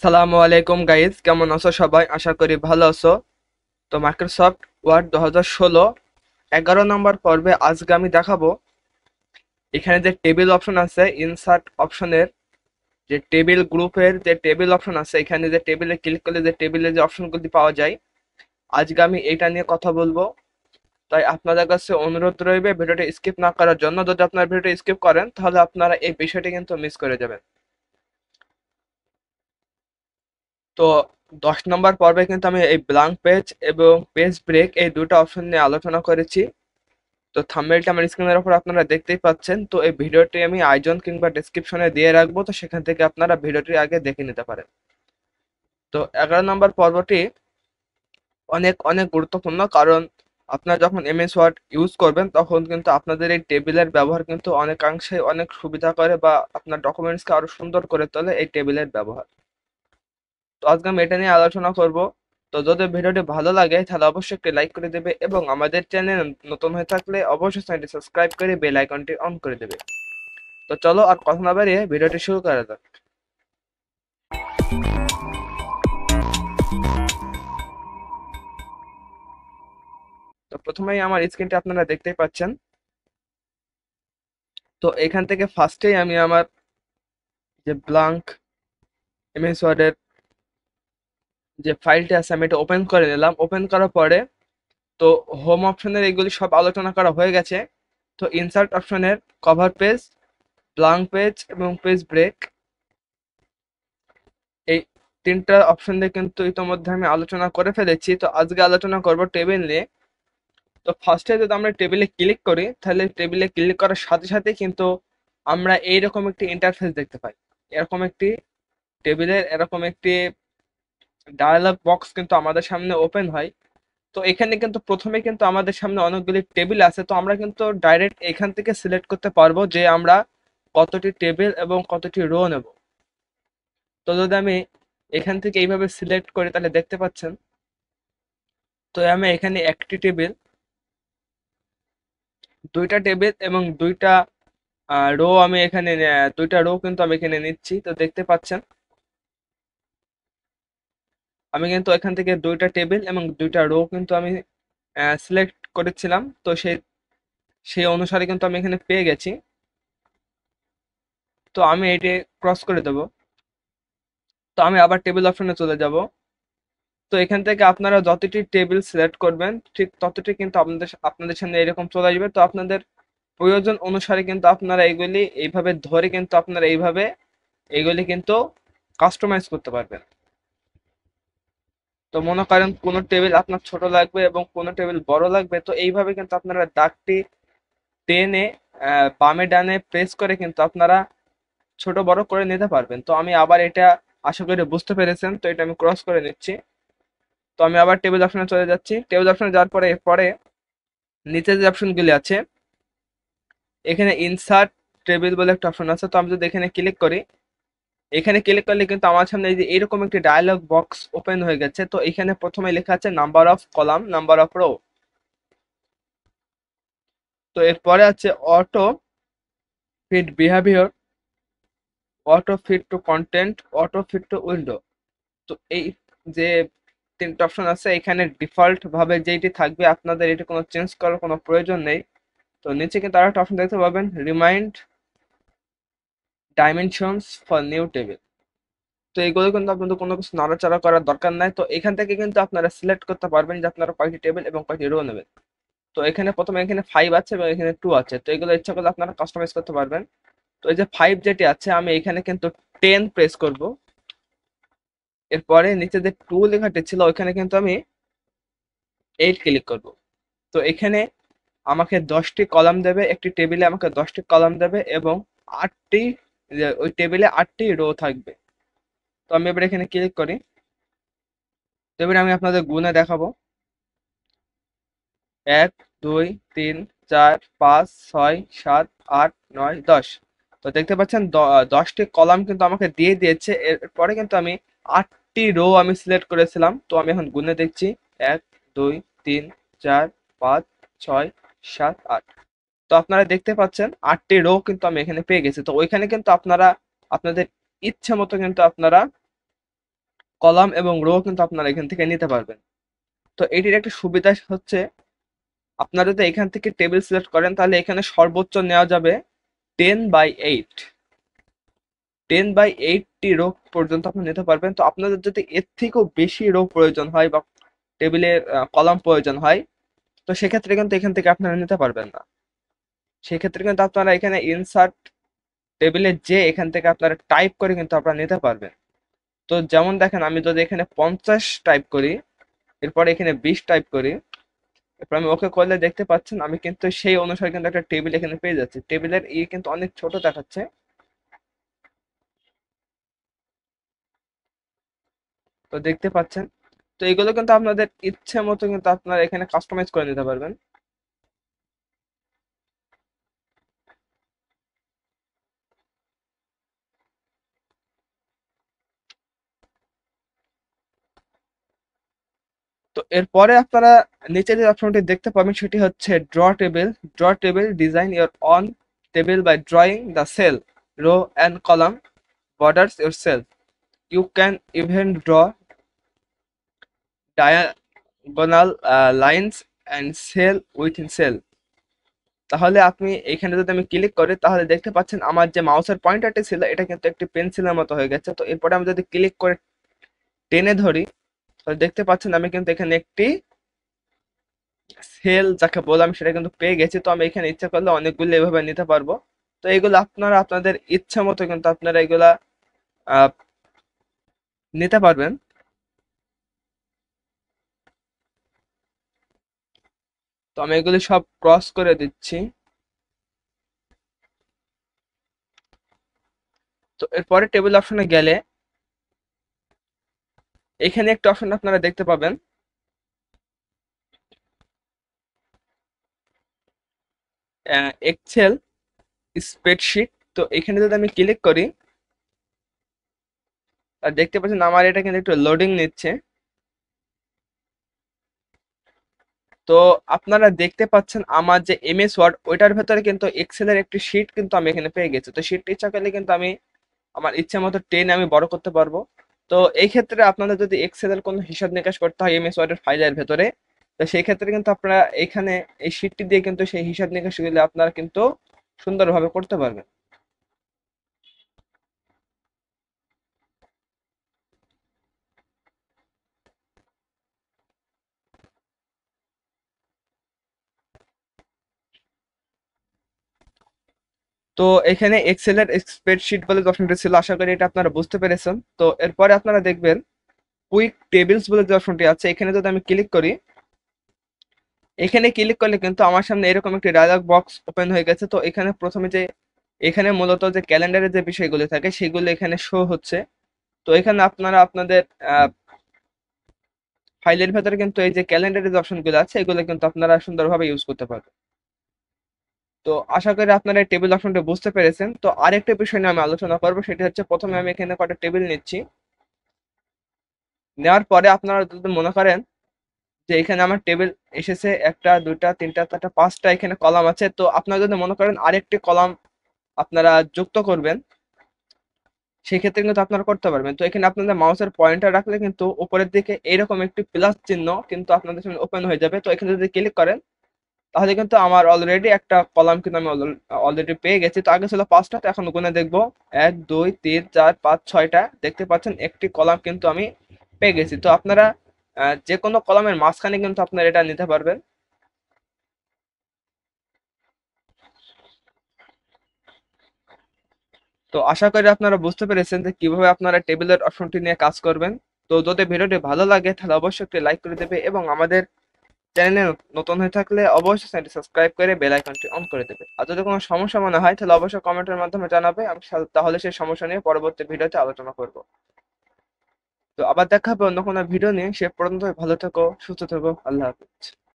সালামু আলাইকুম গাইজ, কেমন আছো সবাই? আশা করি ভালো আছো। তো মাইক্রোসফট ওয়ার্ড 2016 11 নম্বর পর্বে আজকে আমি দেখাবো এখানে যে টেবিল অপশন আছে, ইনসার্ট অপশনের যে টেবিল গ্রুপের যে টেবিল অপশন আছে, এখানে যে টেবিলে ক্লিক করলে যে টেবিলে যে অপশনগুলি পাওয়া যায়, আজকে আমি এটা নিয়ে কথা বলবো। তাই আপনাদের কাছে অনুরোধ রইবে ভিডিওটি স্কিপ না করার জন্য। যদি আপনারা ভিডিওটি স্কিপ করেন তাহলে আপনারা এই বিষয়টি কিন্তু মিস করে যাবেন। তো 10 নম্বর পর্বে কিন্তু আমি এই ব্ল্যাঙ্ক পেজ এবং পেজ ব্রেক এই দুটো অপশন নিয়ে আলোচনা করেছি। তো থাম্বনেলটা আমার স্ক্রিনের উপর আপনারা দেখতেই পাচ্ছেন। তো এই ভিডিওটি আমি আইজন কিংবা ডেসক্রিপশনে দিয়ে রাখবো, তো সেখান থেকে আপনারা ভিডিওটি আগে দেখে নিতে পারেন। তো 11 নম্বর পর্বটি অনেক অনেক গুরুত্বপূর্ণ, কারণ আপনারা যখন এমএস ওয়ার্ড ইউজ করবেন তখন কিন্তু আপনাদের এই টেবিলের ব্যবহার কিন্তু অনেকাংশে অনেক সুবিধা করে বা আপনার ডকুমেন্টসকে আরো সুন্দর করে তোলে এই টেবিলের ব্যবহার। তো আজকে আমি এটা নিয়ে আলোচনা করব। তো যদি ভিডিওটি ভালো লাগে তাহলে অবশ্যই একটি লাইক করে দেবে এবং আমাদের চ্যানেল নতুন হয়ে থাকলে অবশ্যই চ্যানেলটি সাবস্ক্রাইব করে বেল আইকনটি অন করে দেবে। তো চলো আর কথা না বাড়িয়ে ভিডিওটি শুরু করা যাক। তো প্রথমেই আমার স্ক্রিনটি আপনারা দেখতেই পাচ্ছেন। তো এখান থেকে ফার্স্টেই আমি আমার যে ব্ল্যাঙ্ক এমএস ওয়ার্ডের যে ফাইলটি আছে আমি এটা ওপেন করে নিলাম। ওপেন করার পরে তো হোম অপশনের এগুলি সব আলোচনা করা হয়ে গেছে। তো ইনসার্ট অপশনের কভার পেজ, ব্ল্যাঙ্ক পেজ এবং পেজ ব্রেক, এই তিনটা অপশন দিয়ে কিন্তু ইতোমধ্যে আমি আলোচনা করে ফেলেছি। তো আজকে আলোচনা করব টেবিল নিয়ে। তো ফার্স্টে যদি আমরা টেবিলে ক্লিক করি তাহলে টেবিলে ক্লিক করার সাথে সাথে কিন্তু আমরা এইরকম একটি ইন্টারফেস দেখতে পাই। এরকম একটি টেবিলের এরকম একটি ডায়ালগ বক্স কিন্তু আমাদের সামনে ওপেন হয়। তো এখানে কিন্তু প্রথমে কিন্তু আমাদের সামনে অনেকগুলি টেবিল আছে। তো আমরা কিন্তু ডাইরেক্ট এখান থেকে সিলেক্ট করতে পারবো যে আমরা কতটি টেবিল এবং কতটি রো নেব। তো যদি আমি এখান থেকে এইভাবে সিলেক্ট করি তাহলে দেখতে পাচ্ছেন, তো আমি এখানে একটি টেবিল, দুইটা টেবিল এবং দুইটা রো আমি এখানে দুইটা রো কিন্তু আমি এখানে নিচ্ছি। তো দেখতে পাচ্ছেন আমি কিন্তু এখান থেকে দুইটা টেবিল এবং দুইটা রো কিন্তু আমি সিলেক্ট করেছিলাম। তো সেই সেই অনুসারে কিন্তু আমি এখানে পেয়ে গেছি। তো আমি এটি ক্রস করে দেব। তো আমি আবার টেবিল অপশনে চলে যাব। তো এখান থেকে আপনারা যতটি টেবিল সিলেক্ট করবেন ঠিক ততটি কিন্তু আপনাদের আপনাদের সামনে এরকম চলে আসবে। তো আপনাদের প্রয়োজন অনুসারে কিন্তু আপনারা এইগুলি এইভাবে ধরে কিন্তু আপনারা এইভাবে এইগুলি কিন্তু কাস্টমাইজ করতে পারবেন। তো মনে করেন কোনো টেবিল আপনার ছোট লাগবে এবং কোনো টেবিল বড় লাগবে, তো এইভাবে কিন্তু আপনারা দাগটি টেনে বামে ডানে প্রেস করে কিন্তু আপনারা ছোট বড় করে নিতে পারবেন। তো আমি আবার এটা আশা করি বুঝতে পেরেছেন। তো এটা আমি ক্রস করে নিচ্ছি। তো আমি আবার টেবিল অপশনে চলে যাচ্ছি। টেবিল অপশনে যাওয়ার পরে এরপরে নিচে যে অপশনগুলি আছে এখানে ইনসার্ট টেবিল বলে একটা অপশন আছে। তো আমি যদি এখানে ক্লিক করি, এখানে ক্লিক করলে কিন্তু আমার সামনে এই যে এরকম একটি ডায়ালগ বক্স ওপেন হয়ে গেছে। তো এখানে প্রথমে লেখা আছে number of column, number of row. তো এরপরে আছে auto fit behaviour, auto fit to content, auto fit to window. তো এই যে তিনটা অপশন আছে এখানে ডিফল্ট ভাবে যেটি থাকবে, আপনাদের এটি কোনো চেঞ্জ করার কোনো প্রয়োজন নেই। তো নিচে কিন্তু আরেকটা অপশন দেখতে পাবেন, remind dimensions for new table. তো এইগুলো কিন্তু আপনাদের কোনো কিছু নাড়াচাড়া করার দরকার নাই। তো এখান থেকে কিন্তু আপনারা সিলেক্ট করতে পারবেন যে আপনারা কয়টি টেবিল এবং কয়টি রো নেবেন। তো এখানে প্রথমে এখানে 5 আছে এবং এখানে 2 আছে। তো এগুলো ইচ্ছা করলে আপনারা কাস্টমাইজ করতে পারবেন। তো এই যে 5 যেটি আছে আমি এখানে কিন্তু 10 প্রেস করব। এরপরে নিচে যে 2 লেখাটি ছিল ওইখানে কিন্তু আমি 8 ক্লিক করব। তো এখানে আমাকে 10টি কলাম দেবে, একটি টেবিলে আমাকে 10টি কলাম দেবে এবং 8টি ওই টেবিলে 8টি রো থাকবে। তো আমি এবার এখানে ক্লিক করি। তো এবারে আমি আপনাদের গুণে দেখাবো, 1 2 3 4 5 6 7 8 9 10। তো দেখতে পাচ্ছেন 10টি কলাম কিন্তু আমাকে দিয়ে দিয়েছে। এরপরে কিন্তু আমি 8টি রো আমি সিলেক্ট করেছিলাম। তো আমি এখন গুণে দেখছি, 1 2 3 4 5 6 7 8। তো আপনারা দেখতে পাচ্ছেন 8টি রো কিন্তু আমি এখানে পেয়ে গেছি। তো ওইখানে কিন্তু আপনারা আপনাদের ইচ্ছে মতো কিন্তু আপনারা কলাম এবং রো কিন্তু আপনারা এখান থেকে নিতে পারবেন। তো এটির একটা সুবিধা হচ্ছে, আপনারা যদি এখান থেকে টেবিল সিলেক্ট করেন তাহলে এখানে সর্বোচ্চ নেওয়া যাবে 10/8। 10/8টি রো পর্যন্ত আপনি নিতে পারবেন। তো আপনাদের যদি এর থেকেও বেশি রো প্রয়োজন হয় বা টেবিলের কলাম প্রয়োজন হয়, তো সেক্ষেত্রে কিন্তু এখান থেকে আপনারা নিতে পারবেন না। সেক্ষেত্রে কিন্তু আপনারা এখানে ইনসার্ট টেবিলে যে এখান থেকে আপনারা টাইপ করে কিন্তু আপনারা নিতে পারবেন। তো যেমন দেখেন, আমি যদি এখানে 50 টাইপ করি, এরপরে এখানে 20 টাইপ করি, এরপর আমি ওকে করলে দেখতে পাচ্ছেন আমি কিন্তু সেই অনুসারে কিন্তু একটা টেবিল এখানে পেয়ে যাচ্ছি। টেবিলের কিন্তু অনেক ছোট দেখাচ্ছে। তো দেখতে পাচ্ছেন, তো এগুলো কিন্তু আপনাদের ইচ্ছে মতো কিন্তু আপনারা এখানে কাস্টমাইজ করে নিতে পারবেন। তো এরপরে আপনারা নিচে যে অপশনটি দেখতে পাবেন সেটি হচ্ছে draw table. Draw table design your own table by drawing the cell, row and column borders yourself. You can even draw diagonal lines and cell within cell. তাহলে আপনি এখানে যদি আমি ক্লিক করি তাহলে দেখতে পাচ্ছেন আমার যে মাউসের পয়েন্টারটি ছিল এটা কিন্তু একটি পেন্সিলের মতো হয়ে গেছে। তো এরপরে আমি যদি ক্লিক করে টেনে ধরি তাহলে দেখতে পাচ্ছেন আমি কিন্তু এখানে একটি সেল যাকে বললাম সেটা কিন্তু পেয়ে গেছি। তো আমি এখানে ইচ্ছা করলে অনেকগুলো এভাবে নিতে পারবো। তো এগুলো আপনারা আপনাদের ইচ্ছা মতো কিন্তু আপনারা এগুলা আহ, নিতে পারবেন। তো আমি এগুলি সব ক্রস করে দিচ্ছি। তো এরপরে টেবিল অপশনে গেলে এখানে একটা অপশন আপনারা দেখতে পাবেন, এক্সেল স্প্রেডশিট। তো এখানে যদি আমি ক্লিক করি আর দেখতে পাচ্ছেন আমার এটা কিন্তু একটু লোডিং নিচ্ছে। তো আপনারা দেখতে পাচ্ছেন আমার যে এমএস ওয়ার্ড ওইটার ভেতরে কিন্তু এক্সেলের একটি শিট কিন্তু আমি এখানে পেয়ে গেছি। তো শিটটি ইচ্ছা করলে কিন্তু আমি আমার ইচ্ছা মতো টেনে আমি বড় করতে পারবো। তো এই ক্ষেত্রে আপনাদের যদি এক্সেলের কোনো হিসাব নিকাশ করতে হয় এমএস ওয়ার্ডের ফাইলের ভেতরে, তো সেই ক্ষেত্রে কিন্তু আপনারা এখানে এই শিটটি দিয়ে কিন্তু সেই হিসাব নিকাশগুলো আপনারা কিন্তু সুন্দরভাবে করতে পারবেন। তো এখানে এক্সেলের স্প্রেডশিট বলে যে অপশনটি ছিল, আশা করি এটা আপনারা বুঝতে পেরেছেন। তো এরপরে আপনারা দেখবেন কুইক টেবিলস বলে যে অপশনটি আছে, এখানে যদি আমি ক্লিক করি, এখানে ক্লিক করলে কিন্তু আমার সামনে এরকম একটি ডায়লগ বক্স ওপেন হয়ে গেছে। তো এখানে প্রথমে যে এখানে মূলত যে ক্যালেন্ডারের যে বিষয়গুলো থাকে সেগুলো এখানে শো হচ্ছে। তো এখানে আপনারা আপনাদের ফাইলের ভেতরে কিন্তু এই যে ক্যালেন্ডারের যে অপশনগুলো আছে এগুলো কিন্তু আপনারা সুন্দরভাবে ইউজ করতে পারবেন। তো আশা করি আপনারা এই টেবিল অপশনটা বুঝতে পেরেছেন। তো আরেকটা বিষয় নিয়ে আমি আলোচনা করবো, সেটি হচ্ছে প্রথমে আমি এখানে কটা টেবিল নিচ্ছি। নেওয়ার পরে আপনারা যদি মনে করেন যে এখানে আমার টেবিল এসেছে একটা দুইটা তিনটা চারটা পাঁচটা এখানে কলাম আছে, তো আপনারা যদি মনে করেন আরেকটি কলাম আপনারা যুক্ত করবেন, সেক্ষেত্রে কিন্তু আপনারা করতে পারবেন। তো এখানে আপনাদের মাউসের পয়েন্টার রাখলে কিন্তু উপরের দিকে এইরকম একটি প্লাস চিহ্ন কিন্তু আপনাদের সামনে ওপেন হয়ে যাবে। তো এখানে যদি ক্লিক করেন তাহলে কিন্তু আমার অলরেডি একটা কলাম কিন্তু আমি অলরেডি পেয়ে গেছি। তো আগে ছিল পাঁচটা, তো এখন গুনে দেখবো 1 2 3 4 5 6টা, দেখতে পাচ্ছেন একটি কলাম কিন্তু আমি পেয়ে গেছি। তো আপনারা যে কোনো কলামের মাঝখানে কিন্তু আপনারা এটা নিতে পারবেন। তো আশা করি আপনারা বুঝতে পেরেছেন যে কিভাবে আপনারা টেবিলের অপশনটি নিয়ে কাজ করবেন। তো যদি ভিডিওটি ভালো লাগে তাহলে অবশ্যই একটি লাইক করে দেবে এবং আমাদের চ্যানেলে নতুন হয়ে থাকলে অবশ্যই চ্যানেলটি সাবস্ক্রাইব করে বেল আইকনটি অন করে দেবে। আর যদি কোনো সমস্যা মনে হয় তাহলে অবশ্যই কমেন্টের মাধ্যমে জানাবে, আমি তাহলে সেই সমস্যা নিয়ে পরবর্তী ভিডিওতে আলোচনা করব। তো আবার দেখা হবে অন্য কোনো ভিডিও নিয়ে। সে পর্যন্ত ভালো থেকো, সুস্থ থেকো, আল্লাহ হাফিজ।